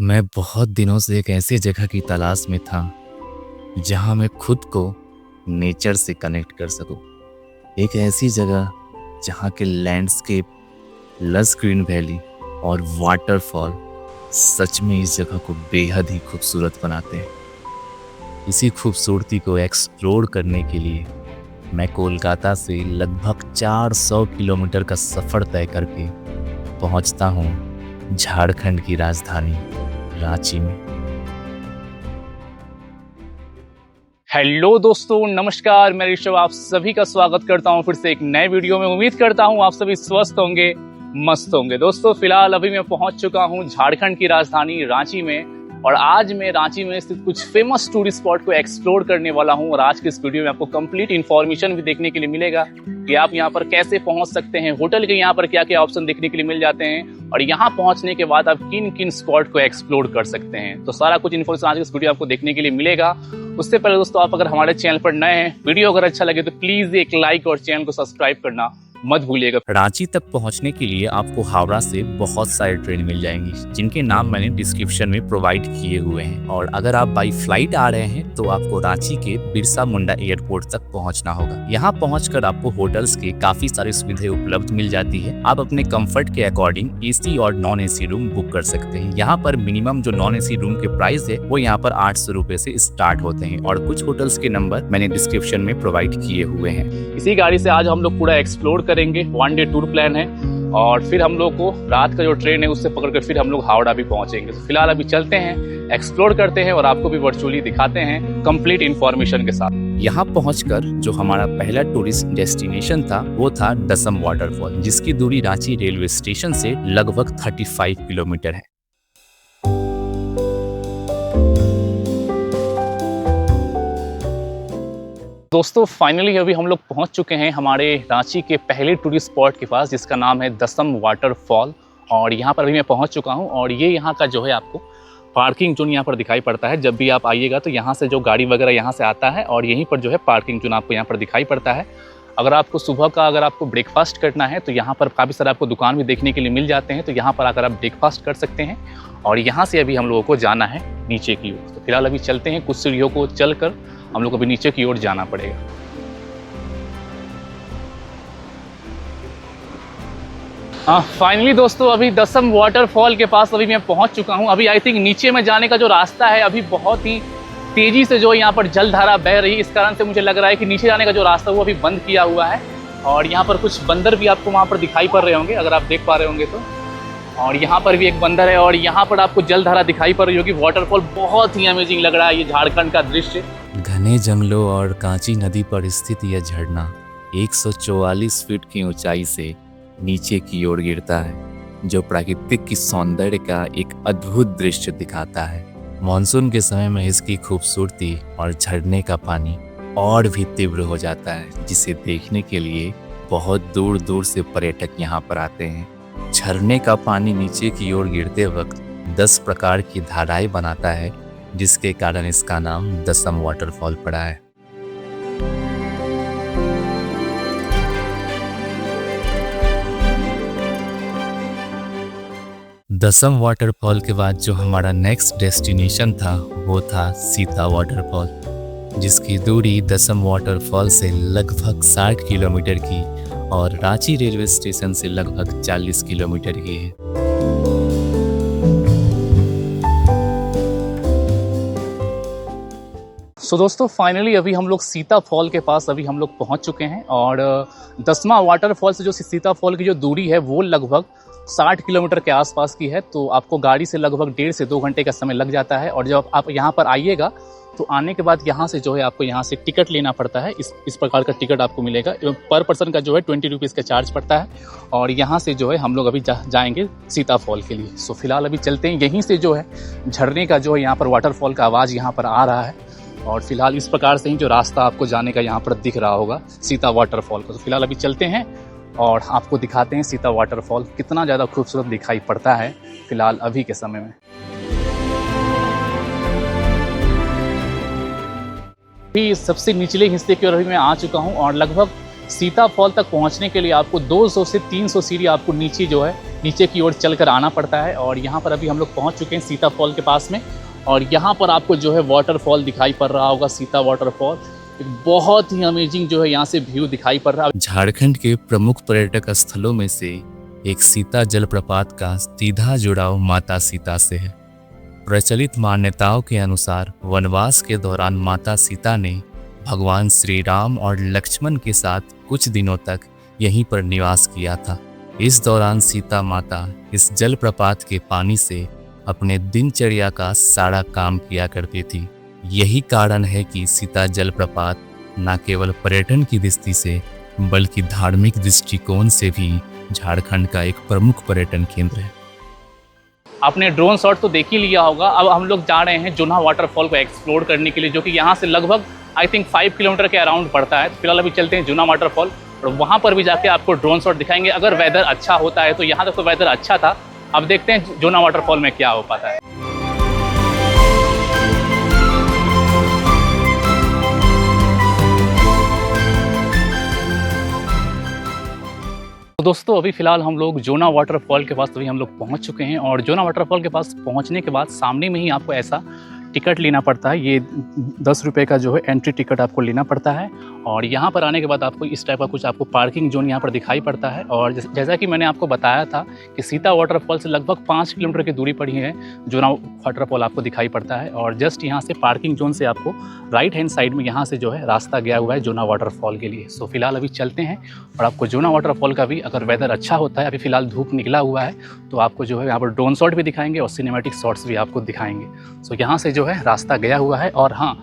मैं बहुत दिनों से एक ऐसी जगह की तलाश में था जहां मैं खुद को नेचर से कनेक्ट कर सकूं। एक ऐसी जगह जहां के लैंडस्केप, लस ग्रीन वैली और वाटरफॉल सच में इस जगह को बेहद ही खूबसूरत बनाते हैं। इसी खूबसूरती को एक्सप्लोर करने के लिए मैं कोलकाता से लगभग 400 किलोमीटर का सफ़र तय करके पहुंचता हूं झारखंड की राजधानी रांची में। हेलो दोस्तों, नमस्कार। मैं ऋषभ आप सभी का स्वागत करता हूं फिर से एक नए वीडियो में। उम्मीद करता हूं आप सभी स्वस्थ होंगे, मस्त होंगे। दोस्तों, फिलहाल अभी मैं पहुंच चुका हूं झारखंड की राजधानी रांची में और आज मैं रांची में स्थित कुछ फेमस टूरिस्ट स्पॉट को एक्सप्लोर करने वाला हूं। और आज के इस वीडियो में आपको कंप्लीट इन्फॉर्मेशन भी देखने के लिए मिलेगा कि आप यहां पर कैसे पहुंच सकते हैं, होटल के यहां पर क्या क्या ऑप्शन देखने के लिए मिल जाते हैं और यहां पहुंचने के बाद आप किन किन स्पॉट को एक्सप्लोर कर सकते हैं। तो सारा कुछ इन्फॉर्मेशन आज के इस वीडियो आपको देखने के लिए मिलेगा। उससे पहले दोस्तों, आप अगर हमारे चैनल पर नए हैं, वीडियो अगर अच्छा लगे तो प्लीज एक लाइक और चैनल को सब्सक्राइब करना मत भूलिएगा। रांची तक पहुंचने के लिए आपको हावड़ा से बहुत सारे ट्रेन मिल जाएंगी जिनके नाम मैंने डिस्क्रिप्शन में प्रोवाइड किए हुए हैं। और अगर आप बाई फ्लाइट आ रहे हैं तो आपको रांची के बिरसा मुंडा एयरपोर्ट तक पहुंचना होगा। यहाँ पहुंचकर आपको होटल्स के काफी सारी सुविधाएं उपलब्ध मिल जाती है। आप अपने कंफर्ट के अकॉर्डिंग एसी और नॉन एसी रूम बुक कर सकते हैं। यहाँ पर मिनिमम जो नॉन एसी रूम के प्राइस है वो यहाँ पर 800 रुपए से स्टार्ट होते हैं और कुछ होटल्स के नंबर मैंने डिस्क्रिप्शन में प्रोवाइड किए हुए हैं। इसी गाड़ी से आज हम लोग पूरा एक्सप्लोर करेंगे। 1 डे टूर प्लान है और फिर हम लोग को रात का जो ट्रेन है उससे पकड़कर फिर हम लोग हावड़ा भी पहुंचेंगे। तो फिलहाल अभी चलते हैं, एक्सप्लोर करते हैं और आपको भी वर्चुअली दिखाते हैं कंप्लीट इन्फॉर्मेशन के साथ। यहाँ पहुंचकर जो हमारा पहला टूरिस्ट डेस्टिनेशन था वो था दसम वाटरफॉल, जिसकी दूरी रांची रेलवे स्टेशन से लगभग 35 किलोमीटर है। दोस्तों, फाइनली अभी हम लोग पहुंच चुके हैं हमारे रांची के पहले टूरिस्ट स्पॉट के पास, जिसका नाम है दसम वाटरफॉल। और यहाँ पर अभी मैं पहुंच चुका हूं और ये यहाँ का जो है आपको पार्किंग जोन यहाँ पर दिखाई पड़ता है। जब भी आप आइएगा तो यहाँ से जो गाड़ी वगैरह यहाँ से आता है और यहीं पर जो है पार्किंग जोन आपको यहाँ पर दिखाई पड़ता है। अगर आपको सुबह का अगर आपको ब्रेकफास्ट करना है तो यहाँ पर काफ़ी सारे आपको दुकान भी देखने के लिए मिल जाते हैं। तो यहाँ पर आकर आप ब्रेकफास्ट कर सकते हैं और यहाँ से अभी हम लोगों को जाना है नीचे की ओर। तो फिलहाल अभी चलते हैं, कुछ सीढ़ियों को चल कर हम लोग को अभी नीचे की ओर जाना पड़ेगा। फाइनली दोस्तों, अभी दसम वाटरफॉल के पास अभी मैं पहुंच चुका हूं। अभी आई थिंक नीचे में जाने का जो रास्ता है अभी बहुत ही तेजी से जो यहाँ पर जलधारा बह रही है, इस कारण से मुझे लग रहा है कि नीचे जाने का जो रास्ता वो अभी बंद किया हुआ है। और यहाँ पर कुछ बंदर भी आपको वहाँ पर दिखाई पड़ रहे होंगे, अगर आप देख पा रहे होंगे तो। और यहाँ पर भी एक बंदर है और यहाँ पर आपको जलधारा दिखाई पड़ रही होगी। वाटरफॉल बहुत ही अमेजिंग लग रहा है ये झारखंड का दृश्य। घने जंगलों और कांची नदी पर स्थित यह झरना 144 फीट की ऊंचाई से नीचे की ओर गिरता है, जो प्राकृतिक की सौंदर्य का एक अद्भुत दृश्य दिखाता है। मॉनसून के समय में इसकी खूबसूरती और झरने का पानी और भी तीव्र हो जाता है, जिसे देखने के लिए बहुत दूर दूर से पर्यटक यहाँ पर आते हैं। झरने का पानी नीचे की ओर गिरते वक्त 10 प्रकार की धाराएं बनाता है, जिसके कारण इसका नाम दसम वाटरफॉल पड़ा है। दसम वाटरफॉल के बाद जो हमारा नेक्स्ट डेस्टिनेशन था वो था सीता वाटरफॉल, जिसकी दूरी दसम वाटरफॉल से लगभग 60 किलोमीटर की और रांची रेलवे स्टेशन से लगभग 40 किलोमीटर की है। सो दोस्तों, फाइनली अभी हम लोग सीता फॉल के पास अभी हम लोग पहुंच चुके हैं और दसमा वाटरफॉल से जो सीता फॉल की जो दूरी है वो लगभग 60 किलोमीटर के आसपास की है। तो आपको गाड़ी से लगभग 1.5 से 2 घंटे का समय लग जाता है। और जब आप यहाँ पर आइएगा तो आने के बाद यहाँ से जो है आपको यहाँ से टिकट लेना पड़ता है। इस प्रकार का टिकट आपको मिलेगा। पर पर्सन का जो है 20 रुपीज़ का चार्ज पड़ता है। और यहाँ से जो है हम लोग अभी जाएंगे सीता फॉल के लिए। सो फिलहाल अभी चलते हैं। यहीं से जो है झरने का जो है यहाँ पर वाटरफॉल का आवाज़ यहाँ पर आ रहा है। और फिलहाल इस प्रकार से ही जो रास्ता आपको जाने का यहाँ पर दिख रहा होगा सीता वाटरफॉल का। तो फिलहाल अभी चलते हैं और आपको दिखाते हैं सीता वाटरफॉल कितना ज़्यादा खूबसूरत दिखाई पड़ता है फिलहाल अभी के समय में। अभी सबसे निचले हिस्से की ओर अभी मैं आ चुका हूँ और लगभग सीता फॉल तक पहुंचने के लिए आपको 200 से 300 सीढ़ी आपको नीचे जो है नीचे की ओर चलकर आना पड़ता है। और यहाँ पर अभी हम लोग पहुंच चुके हैं सीता फॉल के पास में, और यहाँ पर आपको जो है वाटरफॉल दिखाई पड़ रहा होगा, सीता वाटरफॉल। एक बहुत ही अमेजिंग जो है यहाँ से व्यू दिखाई पड़ रहा है। झारखंड के प्रमुख पर्यटक स्थलों में से एक सीता जलप्रपात का सीधा जुड़ाव माता सीता से है। प्रचलित मान्यताओं के अनुसार वनवास के दौरान माता सीता ने भगवान श्री राम और लक्ष्मण के साथ कुछ दिनों तक यहीं पर निवास किया था। इस दौरान सीता माता इस जलप्रपात के पानी से अपने दिनचर्या का सारा काम किया करती थी। यही कारण है कि सीता जलप्रपात न केवल पर्यटन की दृष्टि से बल्कि धार्मिक दृष्टिकोण से भी झारखंड का एक प्रमुख पर्यटन केंद्र है। आपने ड्रोन शॉट तो देख ही लिया होगा। अब हम लोग जा रहे हैं जोना वाटरफॉल को एक्सप्लोर करने के लिए, जो कि यहाँ से लगभग आई थिंक 5 किलोमीटर के अराउंड पड़ता है। फिलहाल अभी चलते हैं जोना वाटरफॉल, और वहाँ पर भी जाके आपको ड्रोन शॉट दिखाएंगे अगर वेदर अच्छा होता है। तो यहाँ तक तो वेदर अच्छा था, अब देखते हैं जोना वाटरफॉल में क्या हो पाता है। तो दोस्तों अभी फ़िलहाल हम लोग जोना वाटरफॉल के पास अभी हम लोग पहुंच चुके हैं, और जोना वाटरफॉल के पास पहुंचने के बाद सामने में ही आपको ऐसा टिकट लेना पड़ता है। ये 10 रुपये का जो है एंट्री टिकट आपको लेना पड़ता है, और यहाँ पर आने के बाद आपको इस टाइप का कुछ आपको पार्किंग जोन यहाँ पर दिखाई पड़ता है। और जैसा कि मैंने आपको बताया था कि सीता वाटरफॉल से लगभग 5 किलोमीटर की दूरी पर ही है जोना वाटरफॉल आपको दिखाई पड़ता है। और जस्ट यहाँ से पार्किंग जोन से आपको राइट हैंड साइड में यहाँ से जो है रास्ता गया हुआ है जोना वाटरफॉल के लिए। सो फिलहाल अभी चलते हैं, और आपको जोना वाटरफॉल का भी अगर वेदर अच्छा होता है, अभी फ़िलहाल धूप निकला हुआ है, तो आपको जो है यहाँ पर ड्रोन शॉट भी दिखाएंगे और सिनेमैटिक शॉट्स भी आपको दिखाएंगे। सो यहाँ से जो है रास्ता गया हुआ है। और हाँ,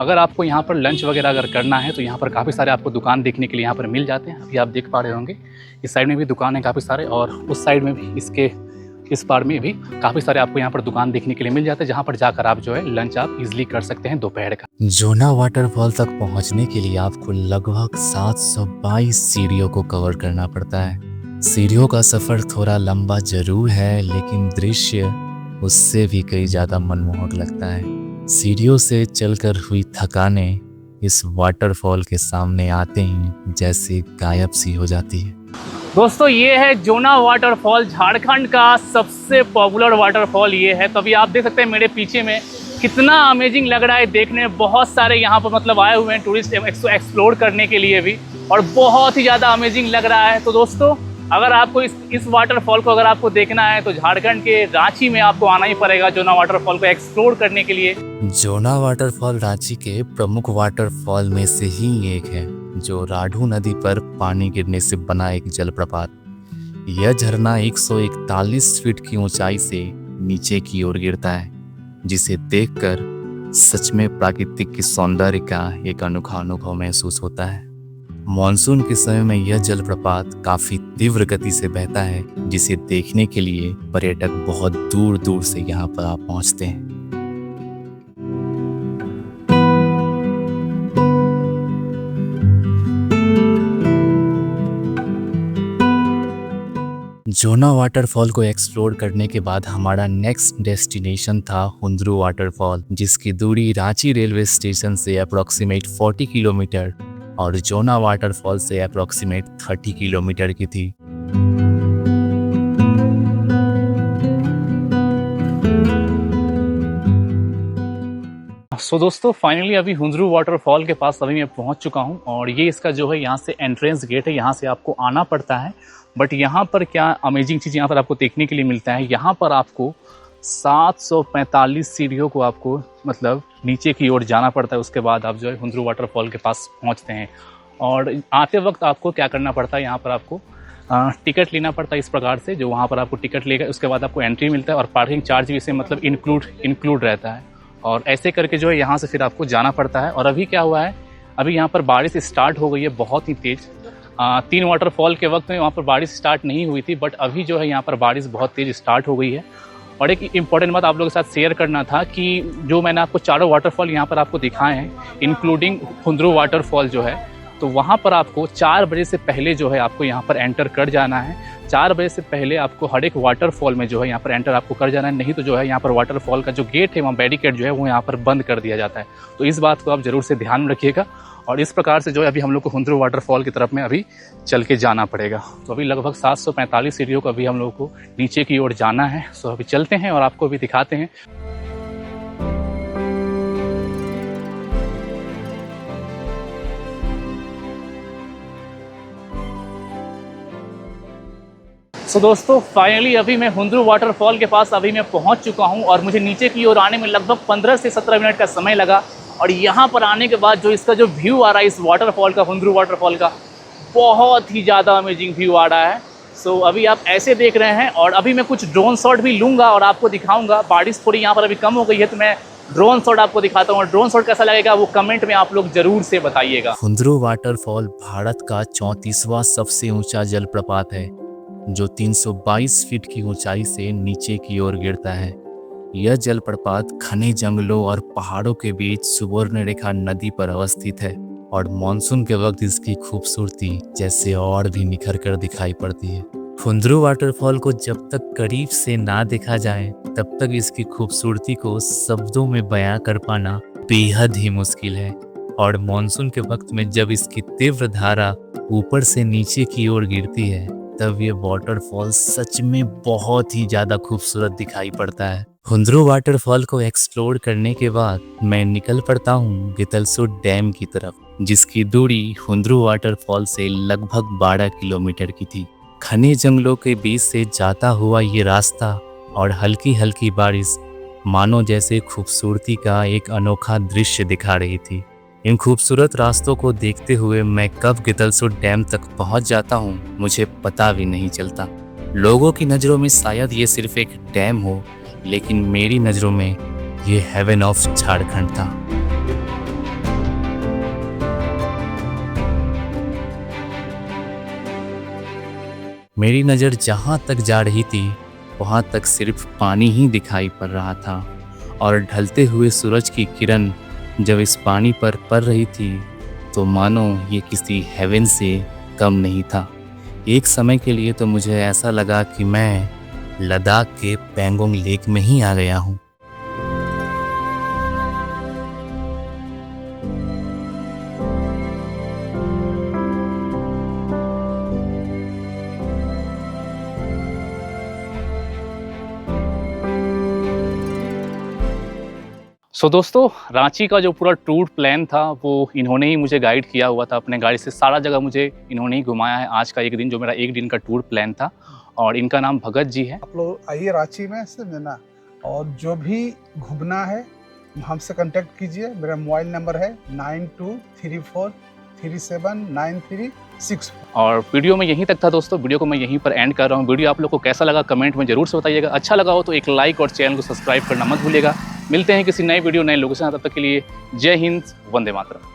अगर आपको यहाँ पर लंच वगैरह अगर करना है तो यहाँ पर काफ़ी सारे आपको दुकान देखने के लिए यहाँ पर मिल जाते हैं। अभी आप देख पा रहे होंगे इस साइड में भी दुकान है काफ़ी सारे, और उस साइड में भी इसके इस पार में भी काफ़ी सारे आपको यहाँ पर दुकान देखने के लिए मिल जाते हैं, जहाँ पर जाकर आप जो है लंच आप इजीली कर सकते हैं दोपहर का। जोना वाटरफॉल तक पहुंचने के लिए आपको लगभग 722 सीढ़ियों को कवर करना पड़ता है। सीढ़ियों का सफर थोड़ा लंबा जरूर है, लेकिन दृश्य उससे भी कई ज़्यादा मनमोहक लगता है। सीढ़ियों से चलकर हुई थकाने इस वाटरफॉल के सामने आते ही जैसे गायब सी हो जाती है। दोस्तों ये है जोना वाटरफॉल, झारखंड का सबसे पॉपुलर वाटरफॉल ये है। तो अभी आप देख सकते हैं मेरे पीछे में कितना अमेजिंग लग रहा है देखने में। बहुत सारे यहाँ पर मतलब आए हुए हैं टूरिस्ट एक्सप्लोर करने के लिए भी, और बहुत ही ज़्यादा अमेजिंग लग रहा है। तो दोस्तों अगर आपको इस वाटरफॉल को अगर आपको देखना है तो झारखंड के रांची में आपको आना ही पड़ेगा जोना वाटरफॉल को एक्सप्लोर करने के लिए। जोना वाटरफॉल रांची के प्रमुख वाटरफॉल में से ही एक है, जो राढ़ू नदी पर पानी गिरने से बना एक जलप्रपात। यह झरना 141 फीट की ऊंचाई से नीचे की ओर गिरता है, जिसे देखकर सच में प्राकृतिक सौंदर्य का एक अनोखा अनुभव महसूस होता है। मॉनसून के समय में यह जलप्रपात काफी तीव्र गति से बहता है, जिसे देखने के लिए पर्यटक बहुत दूर दूर से यहाँ पर आप पहुँचते हैं। जोना वाटरफॉल को एक्सप्लोर करने के बाद हमारा नेक्स्ट डेस्टिनेशन था हुंद्रू वाटरफॉल, जिसकी दूरी रांची रेलवे स्टेशन से अप्रॉक्सीमेट 40 किलोमीटर और जोना वाटरफॉल से अप्रॉक्सीमेट 30 किलोमीटर की थी। सो दोस्तों फाइनली अभी हुंद्रू वाटरफॉल के पास अभी मैं पहुंच चुका हूं, और ये इसका जो है यहाँ से एंट्रेंस गेट है, यहाँ से आपको आना पड़ता है। बट यहाँ पर क्या अमेजिंग चीज़ यहाँ पर आपको देखने के लिए मिलता है, यहाँ पर आपको 745 सीढ़ियों को आपको मतलब नीचे की ओर जाना पड़ता है। उसके बाद आप जो है हुंद्रू वाटरफॉल के पास पहुँचते हैं, और आते वक्त आपको क्या करना पड़ता है, यहाँ पर आपको टिकट लेना पड़ता है इस प्रकार से, जो वहाँ पर आपको टिकट लेगा, उसके बाद आपको एंट्री मिलता है, और पार्किंग चार्ज भी इसे मतलब इंक्लूड रहता है। और ऐसे करके जो है यहाँ से फिर आपको जाना पड़ता है। और अभी क्या हुआ है, अभी यहाँ पर बारिश स्टार्ट हो गई है बहुत ही तेज़। 3 वाटरफॉल के वक्त में वहाँ पर बारिश स्टार्ट नहीं हुई थी, बट अभी जो है यहाँ पर बारिश बहुत तेज़ स्टार्ट हो गई है। और एक इम्पॉर्टेंट बात आप लोगों के साथ शेयर करना था कि जो मैंने आपको चारों वाटरफॉल यहाँ पर आपको दिखाए हैं, इंक्लूडिंग हुंद्रू वाटरफॉल जो है, तो वहाँ पर आपको 4 बजे से पहले जो है आपको यहाँ पर एंटर कर जाना है। 4 बजे से पहले आपको हर एक वाटरफॉल में जो है यहाँ पर एंटर आपको कर जाना है, नहीं तो जो है यहाँ पर वाटरफॉल का जो गेट है वहाँ बैरिकेड जो है वो यहाँ पर बंद कर दिया जाता है। तो इस बात को आप ज़रूर से ध्यान में रखिएगा। और इस प्रकार से जो है अभी हम लोग को हुंद्रू वाटरफॉल की तरफ में अभी चल के जाना पड़ेगा। तो अभी लगभग 745 सीढ़ियों को अभी हम लोग को नीचे की ओर जाना है। सो अभी चलते हैं और आपको भी दिखाते हैं। तो दोस्तों फाइनली अभी मैं हुंद्रू वाटरफॉल के पास अभी मैं पहुंच चुका हूं और मुझे नीचे की ओर आने में लगभग 15 से 17 मिनट का समय लगा। और यहाँ पर आने के बाद जो इसका जो व्यू आ रहा है इस वाटरफॉल का, हुंद्रू वाटरफॉल का, बहुत ही ज़्यादा अमेजिंग व्यू आ रहा है। सो अभी आप ऐसे देख रहे हैं और अभी मैं कुछ ड्रोन शॉट भी लूँगा और आपको दिखाऊँगा। बारिश थोड़ी यहाँ पर अभी कम हो गई है तो मैं ड्रोन शॉट आपको दिखाता हूँ। और ड्रोन शॉट कैसा लगेगा वो कमेंट में आप लोग ज़रूर से बताइएगा। हुंद्रू वाटरफॉल भारत का 34वां सबसे ऊंचा जलप्रपात है जो 322 फीट की ऊंचाई से नीचे की ओर गिरता है। यह जलप्रपात घने जंगलों और पहाड़ों के बीच सुवर्णरेखा नदी पर अवस्थित है और मानसून के वक्त इसकी खूबसूरती जैसे और भी निखर कर दिखाई पड़ती है। हुंद्रू वाटरफॉल को जब तक करीब से ना देखा जाए तब तक इसकी खूबसूरती को शब्दों में बयां कर पाना बेहद ही मुश्किल है। और मानसून के वक्त में जब इसकी तीव्र धारा ऊपर से नीचे की ओर गिरती है तब ये वाटरफॉल सच में बहुत ही ज़्यादा खूबसूरत दिखाई पड़ता है। हुंद्रू वाटरफॉल को एक्सप्लोर करने के बाद मैं निकल पड़ता हूँ गितलसुर डैम की तरफ, जिसकी दूरी हुंद्रू वाटरफॉल से लगभग 12 किलोमीटर की थी। घने जंगलों के बीच से जाता हुआ ये रास्ता और हल्की हल्की बारिश मानो जैसे खूबसूरती का एक अनोखा दृश्य दिखा रही थी। इन खूबसूरत रास्तों को देखते हुए मैं कब गितलसुर डैम तक पहुंच जाता हूं मुझे पता भी नहीं चलता। लोगों की नज़रों में शायद ये सिर्फ एक डैम हो, लेकिन मेरी नज़रों में ये हेवन ऑफ झारखंड था। मेरी नज़र जहां तक जा रही थी वहां तक सिर्फ पानी ही दिखाई पड़ रहा था और ढलते हुए सूरज की किरण जब इस पानी पर पड़ रही थी तो मानो ये किसी हेवन से कम नहीं था। एक समय के लिए तो मुझे ऐसा लगा कि मैं लद्दाख के पेंगोंग लेक में ही आ गया हूँ। सो दोस्तों रांची का जो पूरा टूर प्लान था वो इन्होंने ही मुझे गाइड किया हुआ था। अपने गाड़ी से सारा जगह मुझे इन्होंने ही घुमाया है। आज का एक दिन जो मेरा एक दिन का टूर प्लान था और इनका नाम भगत जी है। आप लोग आइए रांची में समझे ना, और जो भी घूमना है हमसे कांटेक्ट कीजिए। मेरा मोबाइल नंबर है 9234379364। और वीडियो में यहीं तक था दोस्तों। वीडियो को मैं यहीं पर एंड कर रहा हूँ। वीडियो आप लोग को कैसा लगा कमेंट में जरूर से बताइएगा। अच्छा लगा हो तो एक लाइक और चैनल को सब्सक्राइब करना मत भूलिएगा। मिलते हैं किसी नए वीडियो नए लोगों से। तब तक के लिए जय हिंद, वंदे मातरम।